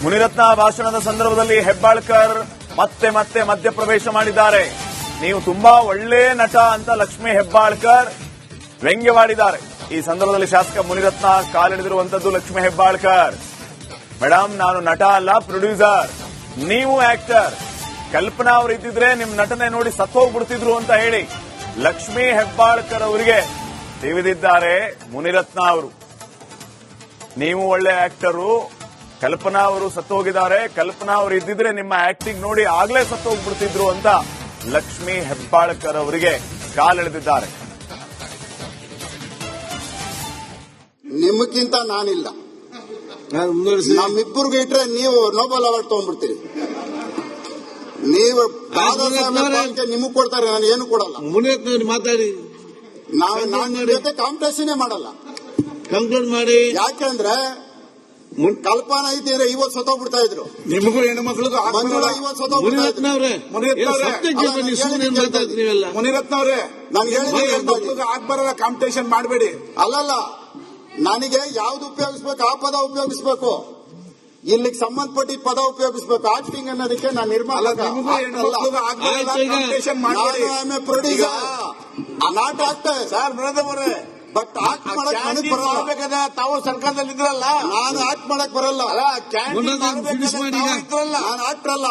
ಮುನಿರತ್ನ ಭಾಷಣದ ಸಂದರ್ಭದಲ್ಲಿ ಹೆಬ್ಬಾಳ್ಕರ್ ಮತ್ತೆ ಮತ್ತೆ ಮಧ್ಯಪ್ರವೇಶ ಮಾಡಿದ್ದಾರೆ. ನೀವು ತುಂಬಾ ಒಳ್ಳೆ ನಟ ಅಂತ ಲಕ್ಷ್ಮೀ ಹೆಬ್ಬಾಳ್ಕರ್ ವ್ಯಂಗ್ಯವಾಡಿದ್ದಾರೆ. ಈ ಸಂದರ್ಭದಲ್ಲಿ ಶಾಸಕ ಮುನಿರತ್ನ ಕಾಲಿಡಿದಿರುವಂತದ್ದು ಲಕ್ಷ್ಮೀ ಹೆಬ್ಬಾಳ್ಕರ್. ಮೇಡಮ್, ನಾನು ನಟ ಅಲ್ಲ, ಪ್ರೊಡ್ಯೂಸರ್, ನೀವು ಆಕ್ಟರ್. ಕಲ್ಪನಾ ಅವರು ಇದ್ದಿದ್ರೆ ನಿಮ್ ನಟನೆ ನೋಡಿ ಸತ್ತೋಗ್ಬಿಡ್ತಿದ್ರು ಅಂತ ಹೇಳಿ ಲಕ್ಷ್ಮೀ ಹೆಬ್ಬಾಳ್ಕರ್ ಅವರಿಗೆ ತಿವಿದಿದ್ದಾರೆ ಮುನಿರತ್ನ ಅವರು. ನೀವು ಒಳ್ಳೆ ಆಕ್ಟರು, ಕಲ್ಪನಾ ಅವರು ಸತ್ತೋಗಿದ್ದಾರೆ, ಕಲ್ಪನಾ ಅವರು ಇದ್ದಿದ್ರೆ ನಿಮ್ಮ ಆಕ್ಟಿಂಗ್ ನೋಡಿ ಆಗ್ಲೇ ಸತ್ತೋಗ್ಬಿಡ್ತಿದ್ರು ಅಂತ ಲಕ್ಷ್ಮೀ ಹೆಬ್ಬಾಳ್ಕರ್ ಅವರಿಗೆ ಕಾಲೆಳೆದಿದ್ದಾರೆ. ನಿಮಗಿಂತ ನಾನಿಲ್ಲ, ನಮ್ಮಿಬ್ಬರಿಗೆ ಇಟ್ರೆ ನೀವು ನೋಬಲ್ ಅವಾರ್ಡ್ ತಗೊಂಡ್ಬಿಡ್ತೀರಿ. ನೀವು ನಿಮಗ್ ಕೊಡ್ತಾರೆ, ನಾನು ಏನು ಕೊಡಲ್ಲ. ಮಾತಾಡಿ, ನಾನು ಜೊತೆ ಕಾಂಪಿಟೇಷನ್ ಮಾಡಲ್ಲ. ಕಂಕ್ಲೂಡ್ ಮಾಡಿ. ಯಾಕಂದ್ರೆ ಕಲ್ಪನಾ ಇದ್ದಿದ್ರೆ ಇವತ್ತು ಸತ್ತೋಗ್ಬಿಡ್ತಾ ಇದ್ರು. ನಿಮಗೂ ಹೆಣ್ಮಕ್ಳಿಗೂ ಇವತ್ತು ಸತ್ತೋಗ್ಬಿಡ್ತಾ ಅವರೇ ಮುನಿರತ್ನ ಅವರೇ, ನಾನು ಹೇಳಿದ್ರೆ ಆಗ್ಬಾರಲ್ಲ, ಕಾಂಪಿಟೇಷನ್ ಮಾಡಬೇಡಿ. ಅಲ್ಲಲ್ಲ, ನನಗೆ ಯಾವ್ದು ಉಪಯೋಗಿಸ್ಬೇಕು ಆ ಪದ ಉಪಯೋಗಿಸ್ಬೇಕು, ಇಲ್ಲಿಗೆ ಸಂಬಂಧಪಟ್ಟಿದ್ದ ಪದ ಉಪಯೋಗಿಸ್ಬೇಕು. ಆಕ್ಟಿಂಗ್ ಅನ್ನೋದಕ್ಕೆ ನಾನು ನಿರ್ಮಾಣ ಪ್ರೊಡ್ಯೂಸರ್, ನಾಟ ಆಗ್ತಾ ಸರ್ ಬ್ರದರ್. ಬಟ್ ಆಕ್ಟ್ ಮಾಡಕ್ ಬರಲ್ಲ. ತಾವು ಸರ್ಕಾರದಲ್ಲಿ ಇದ್ರಲ್ಲ, ನಾನು ಆಕ್ಟ್ ಮಾಡಕ್ ಬರಲ್ಲ. ನಾನು ಆಕ್ಟರ್ ಅಲ್ಲ.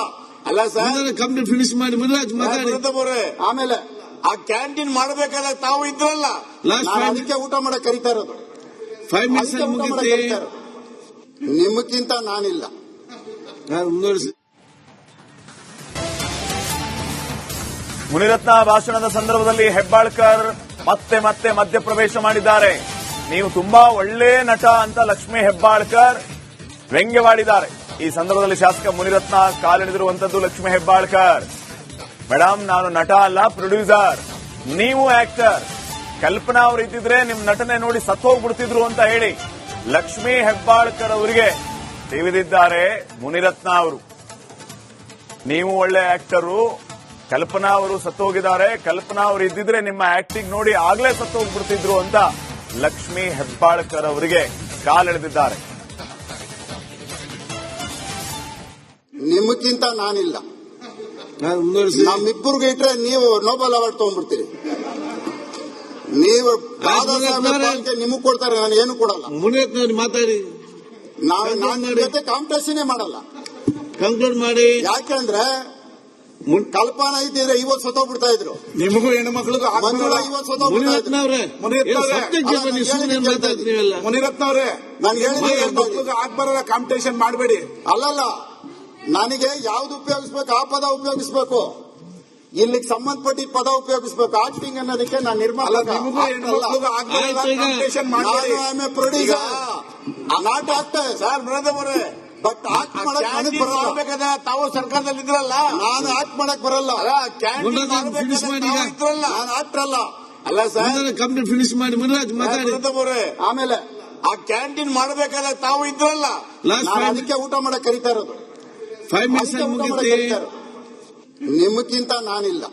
ಅಲ್ಲ ಸರ್, ಕಂಪ್ಲೀಟ್ ಫಿನಿಶ್ ಮಾಡಿ ಆಮೇಲೆ ಆ ಕ್ಯಾಂಟೀನ್ ಮಾಡಬೇಕಾದಾಗ ತಾವು ಇದ್ರಲ್ಲ. ಅದಕ್ಕೆ ಊಟ ಮಾಡಕ್ ಕರೀತಾ ಇರೋದು. 5 ಮಿನಿಟ್ಸ್ ನಿಮಗಿಂತ ನಾನಿಲ್ಲ. ಮುನಿರತ್ನ ಭಾಷಣದ ಸಂದರ್ಭದಲ್ಲಿ ಹೆಬ್ಬಾಳ್ಕರ್ ಮತ್ತೆ ಮತ್ತೆ ಮಧ್ಯಪ್ರವೇಶ ಮಾಡಿದ್ದಾರೆ. ನೀವು ತುಂಬಾ ಒಳ್ಳೆ ನಟ ಅಂತ ಲಕ್ಷ್ಮೀ ಹೆಬ್ಬಾಳ್ಕರ್ ವ್ಯಂಗ್ಯವಾಡಿದ್ದಾರೆ. ಈ ಸಂದರ್ಭದಲ್ಲಿ ಶಾಸಕ ಮುನಿರತ್ನ ಕಾಲಿಡಿದಿರುವಂತದ್ದು ಲಕ್ಷ್ಮೀ ಹೆಬ್ಬಾಳ್ಕರ್. ಮೇಡಮ್, ನಾನು ನಟ ಅಲ್ಲ, ಪ್ರೊಡ್ಯೂಸರ್, ನೀವು ಆಕ್ಟರ್. ಕಲ್ಪನಾ ಅವರು ಇದ್ದಿದ್ರೆ ನಿಮ್ ನಟನೆ ನೋಡಿ ಸತ್ತೋಗ್ಬಿಡ್ತಿದ್ರು ಅಂತ ಹೇಳಿ ಲಕ್ಷ್ಮೀ ಹೆಬ್ಬಾಳ್ಕರ್ ಅವರಿಗೆ ತಿವಿದಿದ್ದಾರೆ ಮುನಿರತ್ನ ಅವರು. ನೀವು ಒಳ್ಳೆ ಆಕ್ಟರು, ಕಲ್ಪನಾ ಅವರು ಸತ್ತೋಗಿದ್ದಾರೆ, ಕಲ್ಪನಾ ಅವರು ಇದ್ದಿದ್ರೆ ನಿಮ್ಮ ಆಕ್ಟಿಂಗ್ ನೋಡಿ ಆಗ್ಲೇ ಸತ್ತೋಗ್ಬಿಡ್ತಿದ್ರು ಅಂತ ಲಕ್ಷ್ಮೀ ಹೆಬ್ಬಾಳ್ಕರ್ ಅವರಿಗೆ ಕಾಲೆಳೆದಿದ್ದಾರೆ. ನಿಮಗಿಂತ ನಾನಿಲ್ಲ, ನಮ್ಮಿಬ್ಬರಿಗೆ ಇಟ್ರೆ ನೀವು ನೋಬಲ್ ಅವಾರ್ಡ್ ತಗೊಂಡ್ಬಿಡ್ತೀರಿ. ನೀವು ನಿಮಗ್ ಕೊಡ್ತಾರೆ, ನಾನು ಏನು ಕೊಡಲ್ಲ. ಮಾತಾಡಿ, ನಾನು ಜೊತೆ ಕಾಂಪಿಟೇಷನ್ ಮಾಡಲ್ಲ. ಕಂಕ್ಲೂಡ್ ಮಾಡಿ. ಯಾಕಂದ್ರೆ ಕಲ್ಪನಾ ಇದ್ದಿದ್ರೆ ಇವತ್ತು ಸತ್ತೋಗ್ಬಿಡ್ತಾ ಇದ್ರು. ನಿಮಗೂ ಹೆಣ್ಮಕ್ಳಿಗೂ ಇವತ್ತು ಸತ್ತೋಗ್ಬಿಡ್ತಾ ಇದ್ರು. ಮುನಿರತ್ನ ಅವರೇ, ನಾನು ಹೇಳಿದ್ರೆ ಆಗ್ಬಾರಲ್ಲ, ಕಾಂಪಿಟೇಷನ್ ಮಾಡಬೇಡಿ. ಅಲ್ಲಲ್ಲ, ನನಗೆ ಯಾವ್ದು ಉಪಯೋಗಿಸ್ಬೇಕು ಆ ಪದ ಉಪಯೋಗಿಸ್ಬೇಕು, ಇಲ್ಲಿಗೆ ಸಂಬಂಧಪಟ್ಟಿದ್ದ ಪದ ಉಪಯೋಗಿಸ್ಬೇಕು. ಆಕ್ಟಿಂಗ್ ಅನ್ನೋದಕ್ಕೆ ನಾನು ನಿರ್ಮಾಣ ಪ್ರೊಡ್ಯೂಸರ್, ನಾಟ ಆಗ್ತಾ ಸರ್ ಬ್ರದರ್. ಬಟ್ ಆಕ್ಟ್ ಮಾಡಕ್ ಬರಲ್ಲ. ತಾವು ಸರ್ಕಾರದಲ್ಲಿ ಇದ್ರಲ್ಲ, ನಾನು ಆಕ್ಟ್ ಮಾಡಕ್ ಬರಲ್ಲ. ನಾನು ಆಕ್ಟರ್ ಅಲ್ಲ. ಅಲ್ಲ ಸರ್, ಕಂಪ್ಲೀಟ್ ಫಿನಿಶ್ ಮಾಡಿ ಆಮೇಲೆ ಆ ಕ್ಯಾಂಟೀನ್ ಮಾಡಬೇಕಾದಾಗ ತಾವು ಇದ್ರಲ್ಲ. ಅದಕ್ಕೆ ಊಟ ಮಾಡಕ್ ಕರೀತಾ ಇರೋದು. 5 ಮಿನಿಟ್ಸ್ ನಿಮಗಿಂತ ನಾನಿಲ್ಲ.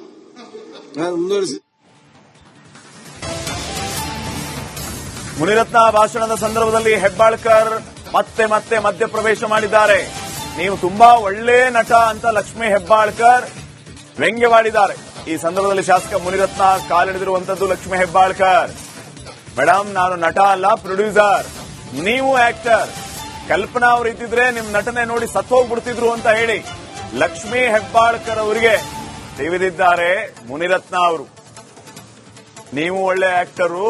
ಮುನಿರತ್ನ ಭಾಷಣದ ಸಂದರ್ಭದಲ್ಲಿ ಹೆಬ್ಬಾಳ್ಕರ್ ಮತ್ತೆ ಮತ್ತೆ ಮಧ್ಯಪ್ರವೇಶ ಮಾಡಿದ್ದಾರೆ. ನೀವು ತುಂಬಾ ಒಳ್ಳೆ ನಟ ಅಂತ ಲಕ್ಷ್ಮೀ ಹೆಬ್ಬಾಳ್ಕರ್ ವ್ಯಂಗ್ಯವಾಡಿದ್ದಾರೆ. ಈ ಸಂದರ್ಭದಲ್ಲಿ ಶಾಸಕ ಮುನಿರತ್ನ ಕಾಲಿಡಿದಿರುವಂತದ್ದು ಲಕ್ಷ್ಮೀ ಹೆಬ್ಬಾಳ್ಕರ್. ಮೇಡಮ್, ನಾನು ನಟ ಅಲ್ಲ, ಪ್ರೊಡ್ಯೂಸರ್, ನೀವು ಆಕ್ಟರ್. ಕಲ್ಪನಾ ಅವರು ಇದ್ದಿದ್ರೆ ನಿಮ್ ನಟನೆ ನೋಡಿ ಸತ್ತೋಗ್ಬಿಡ್ತಿದ್ರು ಅಂತ ಹೇಳಿ ಲಕ್ಷ್ಮೀ ಹೆಬ್ಬಾಳ್ಕರ್ ಅವರಿಗೆ ತಿವಿದಿದ್ದಾರೆ ಮುನಿರತ್ನ ಅವರು. ನೀವು ಒಳ್ಳೆ ಆಕ್ಟರು,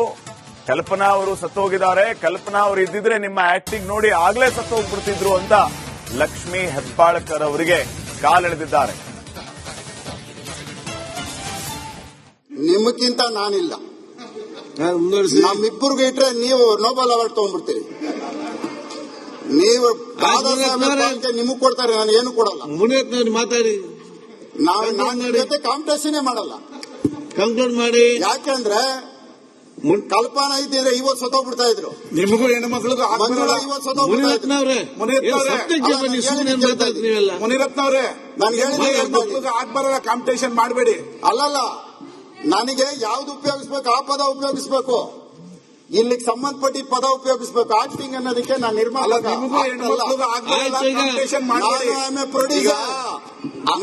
ಕಲ್ಪನಾ ಅವರು ಸತ್ತೋಗಿದ್ದಾರೆ, ಕಲ್ಪನಾ ಅವರು ಇದ್ದಿದ್ರೆ ನಿಮ್ಮ ಆಕ್ಟಿಂಗ್ ನೋಡಿ ಆಗ್ಲೇ ಸತ್ತೋಗ್ಬಿಡ್ತಿದ್ರು ಅಂತ ಲಕ್ಷ್ಮೀ ಹೆಬ್ಬಾಳ್ಕರ್ ಅವರಿಗೆ ಕಾಲೆಳೆದಿದ್ದಾರೆ. ನಿಮಗಿಂತ ನಾನಿಲ್ಲ, ನಮ್ಮಿಬ್ಬರಿಗೆ ಇಟ್ರೆ ನೀವು ನೋಬಲ್ ಅವಾರ್ಡ್ ತಗೊಂಡ್ಬಿಡ್ತೀರಿ. ನೀವು ನಿಮಗ್ ಕೊಡ್ತಾರೆ, ನಾನು ಏನು ಕೊಡಲ್ಲ. ಮಾತಾಡಿ, ನಾನು ಜೊತೆ ಕಾಂಪಿಟೇಷನ್ ಮಾಡಲ್ಲ. ಕಂಕ್ಲೂಡ್ ಮಾಡಿ. ಯಾಕಂದ್ರೆ ಕಲ್ಪನಾ ಇದ್ದಿದ್ರೆ ಇವತ್ತು ಸತ್ತೋಗ್ಬಿಡ್ತಾ ಇದ್ರು. ನಿಮಗೂ ಹೆಣ್ಮಕ್ಳಿಗೂ ಇವತ್ತು ಸತ್ತೋಗ್ಬಿಡ್ತಾ ಇದ್ರು. ಮುನಿರತ್ನ ಅವರೇ, ನಾನು ಹೇಳಿದ್ರೆ ಆಗ್ಬಾರಲ್ಲ, ಕಾಂಪಿಟೇಷನ್ ಮಾಡಬೇಡಿ. ಅಲ್ಲಲ್ಲ, ನನಗೆ ಯಾವ್ದು ಉಪಯೋಗಿಸ್ಬೇಕು ಆ ಪದ ಉಪಯೋಗಿಸ್ಬೇಕು, ಇಲ್ಲಿಗೆ ಸಂಬಂಧಪಟ್ಟಿದ್ದ ಪದ ಉಪಯೋಗಿಸಬೇಕು. ಆಕ್ಟಿಂಗ್ ಅನ್ನೋದಕ್ಕೆ ನಾನು ಅಲ್ಲ, ನಿರ್ಮಾಪಕ. ನಿಮಗೂ ಹೆಣ್ಮಕ್ಳಿಗೂ ಆಗ್ಬಾರ್ದಲ್ಲ, ಕಾಂಪಿಟೇಷನ್ ಮಾಡಬೇಡಿ.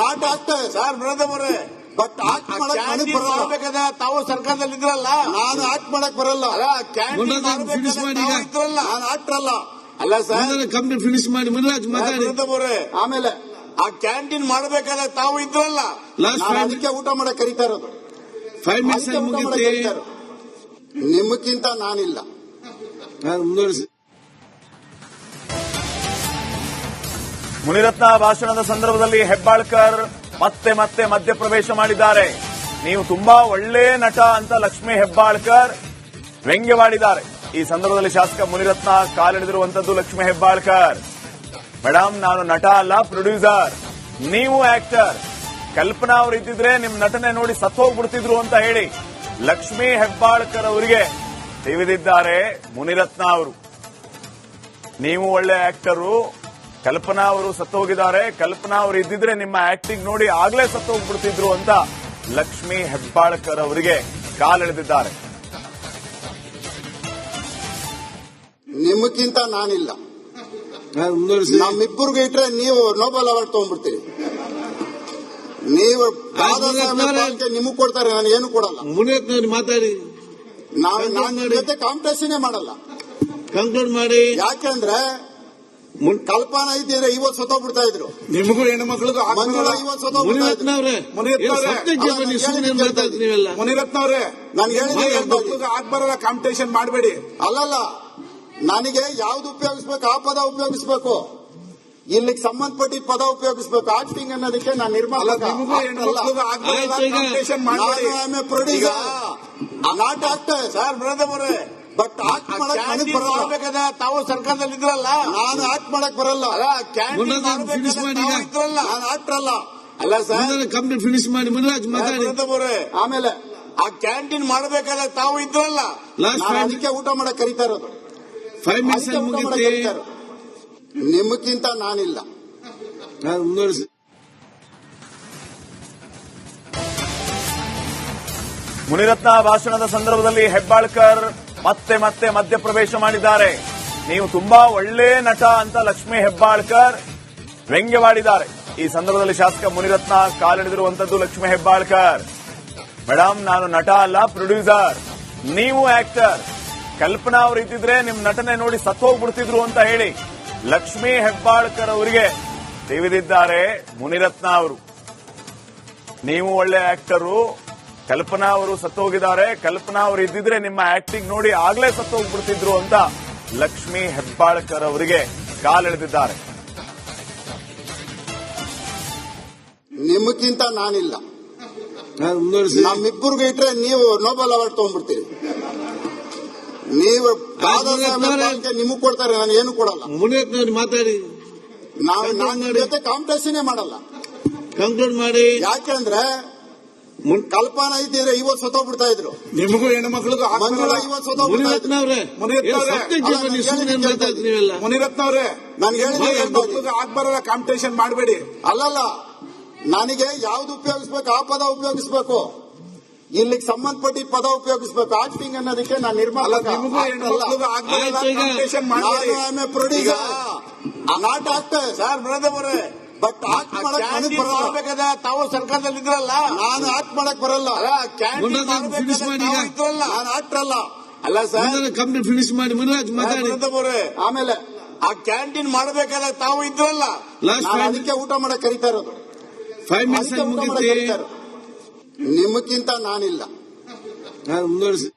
ನಾಟ್ ಆಗ್ತದೆ ಸರ್ ವಿರೋಧ ಬರೇ ಬಟ್ ಆಕ್ಟ್ ಮಾಡಕ್ ನನಗ್ ಬರಲ್ಲ. ಮಾಡ್ಬೇಕಾದ್ರೆ ತಾವು ಸರ್ಕಾರದಲ್ಲಿ ಇದ್ರಲ್ಲ, ನಾನು ಆಕ್ಟ್ ಮಾಡಕ್ ಬರಲ್ಲ. ಫಿನಿಶ್ ಮಾಡಿ ಈಗ. ಇದ್ರಲ್ಲ. ನಾನು ಆಕ್ಟರ್ ಅಲ್ಲ. ಅಲ್ಲ ಸರ್ ಕಂಪ್ಲೀಟ್ ಫಿನಿಶ್ ಮಾಡಿ ಮುನಿರಾಜ್ ಮಾತಾಡಿ. ವಿರೋಧ ಬರೇ ಆಮೇಲೆ ಆ ಕ್ಯಾಂಟೀನ್ ಮಾಡಬೇಕಾದ್ರೆ ತಾವು ಇದ್ರಲ್ಲ. ಲಾಸ್ಟ್ ನಾನು ಅದಕ್ಕೆ ಊಟ ಮಾಡಕ್ ಕರೀತಾ ಇರೋದು. 5 ಮಿನಿಟ್ಸ್ ಅದಕ್ಕೆ ಊಟ ಮಾಡಕ್ ಮುಗಿಯುತ್ತೆ. ಕರೀತಾ ಇರೋದು. ನಿಮಗಿಂತ ನಾನಿಲ್ಲ. ಮುಂದುವರಿಸಿ. ಮುನಿರತ್ನ ಭಾಷಣದ ಸಂದರ್ಭದಲ್ಲಿ ಹೆಬ್ಬಾಳ್ಕರ್ ಮತ್ತೆ ಮತ್ತೆ ಮಧ್ಯಪ್ರವೇಶ ಮಾಡಿದ್ದಾರೆ. ನೀವು ತುಂಬಾ ಒಳ್ಳೆ ನಟ ಅಂತ ಲಕ್ಷ್ಮೀ ಹೆಬ್ಬಾಳ್ಕರ್ ವ್ಯಂಗ್ಯವಾಡಿದ್ದಾರೆ. ಈ ಸಂದರ್ಭದಲ್ಲಿ ಶಾಸಕ ಮುನಿರತ್ನ ಕಾಲಿಡಿದಿರುವಂತದ್ದು ಲಕ್ಷ್ಮೀ ಹೆಬ್ಬಾಳ್ಕರ್. ಮೇಡಮ್, ನಾನು ನಟ ಅಲ್ಲ, ಪ್ರೊಡ್ಯೂಸರ್, ನೀವು ಆಕ್ಟರ್. ಕಲ್ಪನಾ ಅವರು ಇದ್ದಿದ್ರೆ ನಿಮ್ ನಟನೆ ನೋಡಿ ಸತ್ತೋಗ್ಬಿಡ್ತಿದ್ರು ಅಂತ ಹೇಳಿ ಲಕ್ಷ್ಮೀ ಹೆಬ್ಬಾಳ್ಕರ್ ಅವರಿಗೆ ತಿವಿದಿದ್ದಾರೆ ಮುನಿರತ್ನ ಅವರು. ನೀವು ಒಳ್ಳೆ ಆಕ್ಟರು, ಕಲ್ಪನಾ ಅವರು ಸತ್ತೋಗಿದ್ದಾರೆ, ಕಲ್ಪನಾ ಅವರು ಇದ್ದಿದ್ರೆ ನಿಮ್ಮ ಆಕ್ಟಿಂಗ್ ನೋಡಿ ಆಗ್ಲೇ ಸತ್ತೋಗ್ಬಿಡ್ತಿದ್ರು ಅಂತ ಲಕ್ಷ್ಮೀ ಹೆಬ್ಬಾಳ್ಕರ್ ಅವರಿಗೆ ಕಾಲೆಳೆದಿದ್ದಾರೆ. ನಿಮಗಿಂತ ನಾನಿಲ್ಲ. ಮುಂದುವರಿಸಿ. ನಮ್ಮಿಬ್ಬರಿಗೂ ಇಟ್ರೆ ನೀವು ನೋಬೆಲ್ ಅವಾರ್ಡ್ ತಗೊಂಡ್ಬಿಡ್ತೀರಿ. ನೀವು ನಿಮಗ್ ಕೊಡ್ತಾರೆ, ನಾನು ಏನು ಕೊಡಲ್ಲ. ಮುನಿರತ್ನ ಮಾತಾಡಿ. ನಾನು ಜೊತೆ ಕಾಂಪಿಟೇಷನ್ ಮಾಡಲ್ಲ. ಕಂಕ್ಲೂಡ್ ಮಾಡಿ. ಯಾಕೆಂದ್ರೆ ಕಲ್ಪನಾ ಇದ್ದಿದ್ರೆ ಇವತ್ತು ಸತ್ತೋಗ್ಬಿಡ್ತಾ ಇದ್ರು. ನಿಮಗೂ ಹೆಣ್ಮಕ್ಳಿಗೂ ಮಂಜುಳಾ ಇವತ್ತು ಸತ್ತೋಗ್ಬಿಡ್ತಾ ಮುನಿರತ್ನ ಇದ್ರು. ಅವರೇ, ನೀವೆಲ್ಲ ಮುನಿರತ್ನ ಅವರೇ ನಾನು ಹೇಳಿದ್ರೆ ಹೆಣ್ಮಕ್ಳಿಗೂ ಆಗ್ಬಾರಲ್ಲ, ಕಾಂಪಿಟೇಷನ್ ಮಾಡಬೇಡಿ. ಅಲ್ಲಲ್ಲ, ನನಗೆ ಯಾವ್ದು ಉಪಯೋಗಿಸ್ಬೇಕು ಆ ಪದ ಉಪಯೋಗಿಸ್ಬೇಕು. ಇಲ್ಲಿಗೆ ಸಂಬಂಧಪಟ್ಟಿದ್ದ ಪದ ಉಪಯೋಗಿಸ್ಬೇಕು. ಆಕ್ಟಿಂಗ್ ಅನ್ನೋದಕ್ಕೆ ನಾನು ಅಲ್ಲ, ನಿರ್ಮಾಪಕ. ನಿಮಗೂ ಹೆಣ್ಮಕ್ಳಿಗೂ ಆಗ್ಬಾರಲ್ಲ, ಕಾಂಪಿಟೇಷನ್ ಮಾಡಬೇಡಿ. ಪ್ರೊಡ್ಯೂಸರ್ ನಾಟ್ ಆಗ್ತದೆ ಸರ್ ವಿರೋಧ ಬರೇ ಬಟ್ ಆಕ್ಟ್ ಮಾಡಕ್ ನನಗ್ ಬರಲ್ಲ. ಮಾಡ್ಬೇಕಾದ್ರೆ ತಾವು ಸರ್ಕಾರದಲ್ಲಿ ಇದ್ರಲ್ಲ, ನಾನು ಆಕ್ಟ್ ಮಾಡಕ್ ಬರಲ್ಲ. ಫಿನಿಶ್ ಮಾಡಿ ಈಗ. ಇದ್ರಲ್ಲ. ನಾನು ಆಕ್ಟರ್ ಅಲ್ಲ. ಅಲ್ಲ ಸರ್ ಕಂಪ್ಲೀಟ್ ಫಿನಿಶ್ ಮಾಡಿ ಮುನಿರಾಜ್ ಮಾತಾಡಿ. ವಿರೋಧ ಬರೇ ಆಮೇಲೆ ಆ ಕ್ಯಾಂಟೀನ್ ಮಾಡಬೇಕಾದ್ರೆ ತಾವು ಇದ್ರಲ್ಲ. ಲಾಸ್ಟ್ ನಾನು ಅದಕ್ಕೆ ಊಟ ಮಾಡಕ್ ಕರೀತಾ ಇರೋದು. 5 ಮಿನಿಟ್ಸ್ ಅದಕ್ಕೆ ಊಟ ಮಾಡಕ್ ಮುಗಿಯುತ್ತೆ. ಕರೀತಾ ಇರೋದು. ನಿಮಗಿಂತ ನಾನಿಲ್ಲ. ಮುಂದುವರಿಸಿ. ಮುನಿರತ್ನ ಭಾಷಣದ ಸಂದರ್ಭದಲ್ಲಿ ಹೆಬ್ಬಾಳ್ಕರ್ ಮತ್ತೆ ಮತ್ತೆ ಮಧ್ಯಪ್ರವೇಶ ಮಾಡಿದ್ದಾರೆ. ನೀವು ತುಂಬಾ ಒಳ್ಳೆ ನಟ ಅಂತ ಲಕ್ಷ್ಮೀ ಹೆಬ್ಬಾಳ್ಕರ್ ವ್ಯಂಗ್ಯವಾಡಿದ್ದಾರೆ. ಈ ಸಂದರ್ಭದಲ್ಲಿ ಶಾಸಕ ಮುನಿರತ್ನ ಕಾಲಿಡಿದಿರುವಂತದ್ದು ಲಕ್ಷ್ಮೀ ಹೆಬ್ಬಾಳ್ಕರ್. ಮೇಡಮ್, ನಾನು ನಟ ಅಲ್ಲ, ಪ್ರೊಡ್ಯೂಸರ್, ನೀವು ಆಕ್ಟರ್. ಕಲ್ಪನಾ ಅವರು ಇದ್ದಿದ್ರೆ ನಿಮ್ ನಟನೆ ನೋಡಿ ಸತ್ತೋಗ್ಬಿಡ್ತಿದ್ರು ಅಂತ ಹೇಳಿ ಲಕ್ಷ್ಮೀ ಹೆಬ್ಬಾಳ್ಕರ್ ಅವರಿಗೆ ತಿವಿದಿದ್ದಾರೆ ಮುನಿರತ್ನ ಅವರು. ನೀವು ಒಳ್ಳೆ ಆಕ್ಟರು, ಕಲ್ಪನಾ ಅವರು ಸತ್ತೋಗಿದ್ದಾರೆ, ಕಲ್ಪನಾ ಅವರು ಇದ್ದಿದ್ರೆ ನಿಮ್ಮ ಆಕ್ಟಿಂಗ್ ನೋಡಿ ಆಗ್ಲೇ ಸತ್ತೋಗ್ಬಿಡ್ತಿದ್ರು ಅಂತ ಲಕ್ಷ್ಮೀ ಹೆಬ್ಬಾಳ್ಕರ್ ಅವರಿಗೆ ಕಾಲೆಳೆದಿದ್ದಾರೆ. ನಿಮಗಿಂತ ನಾನಿಲ್ಲ. ಮುಂದುವರಿಸಿ. ನಮ್ಮಿಬ್ಬರಿಗೂ ಇಟ್ರೆ ನೀವು ನೋಬೆಲ್ ಅವಾರ್ಡ್ ತಗೊಂಡ್ಬಿಡ್ತೀರಿ. ನೀವು ನಿಮಗ್ ಕೊಡ್ತಾರೆ, ನಾನು ಏನು ಕೊಡಲ್ಲ. ಮುನಿರತ್ನ ಮಾತಾಡಿ. ನಾನು ಜೊತೆ ಕಾಂಪಿಟೇಷನ್ ಮಾಡಲ್ಲ. ಕಂಕ್ಲೂಡ್ ಮಾಡಿ. ಯಾಕೆಂದ್ರೆ ಕಲ್ಪನಾ ಇದ್ದಿದ್ರೆ ಇವತ್ತು ಸತ್ತೋಗ್ಬಿಡ್ತಾ ಇದ್ರು. ನಿಮಗೂ ಹೆಣ್ಮಕ್ಳಿಗೂ ಮಂಜುಳಾ ಇವತ್ತು ಸತ್ತೋಗ್ಬಿಡ್ತಾ ಮುನಿರತ್ನ ಇದ್ರು. ಅವರೇ, ನೀವೆಲ್ಲ ಮುನಿರತ್ನ ಅವರೇ ನಾನು ಹೇಳಿದ್ರೆ ಹೆಣ್ಮಕ್ಳಿಗೂ ಆಗ್ಬಾರಲ್ಲ, ಕಾಂಪಿಟೇಷನ್ ಮಾಡಬೇಡಿ. ಅಲ್ಲಲ್ಲ, ನನಗೆ ಯಾವ್ದು ಉಪಯೋಗಿಸ್ಬೇಕು ಆ ಪದ ಉಪಯೋಗಿಸ್ಬೇಕು. ಇಲ್ಲಿಗೆ ಸಂಬಂಧಪಟ್ಟಿದ್ದ ಪದ ಉಪಯೋಗಿಸ್ಬೇಕು. ಆಕ್ಟಿಂಗ್ ಅನ್ನೋದಕ್ಕೆ ನಾನು ಅಲ್ಲ, ನಿರ್ಮಾಪಕ. ನಿಮಗೂ ಹೆಣ್ಮಕ್ಳಿಗೂ ಆಗ್ಬಾರಲ್ಲ, ಕಾಂಪಿಟೇಷನ್ ಮಾಡಬೇಡಿ. ಪ್ರೊಡ್ಯೂಸರ್ ನಾಟ್ ಆಗ್ತದೆ ಸರ್ ವಿರೋಧ ಬರೇ ಬಟ್ ಆಕ್ಟ್ ಮಾಡಕ್ ನನಗ್ ಬರಲ್ಲ. ಮಾಡ್ಬೇಕಾದ್ರೆ ತಾವು ಸರ್ಕಾರದಲ್ಲಿ ಇದ್ರಲ್ಲ, ನಾನು ಆಕ್ಟ್ ಮಾಡಕ್ ಬರಲ್ಲ. ಫಿನಿಶ್ ಮಾಡಿ ಈಗ. ಇದ್ರಲ್ಲ. ನಾನು ಆಕ್ಟರ್ ಅಲ್ಲ. ಅಲ್ಲ ಸರ್ ಕಂಪ್ಲೀಟ್ ಫಿನಿಶ್ ಮಾಡಿ ಮುನಿರಾಜ್ ಮಾತಾಡಿ. ವಿರೋಧ ಬರೇ ಆಮೇಲೆ ಆ ಕ್ಯಾಂಟೀನ್ ಮಾಡಬೇಕಾದ್ರೆ ತಾವು ಇದ್ರಲ್ಲ. ಲಾಸ್ಟ್ ನಾನು ಅದಕ್ಕೆ ಊಟ ಮಾಡಕ್ ಕರೀತಾ ಇರೋದು. 5 ಮಿನಿಟ್ಸ್ ಅದಕ್ಕೆ ಊಟ ಮಾಡಕ್ ಮುಗಿಯುತ್ತೆ. ಕರೀತಾ ಇರೋದು. ನಿಮಗಿಂತ ನಾನಿಲ್ಲ. ಮುಂದುವರಿಸಿ.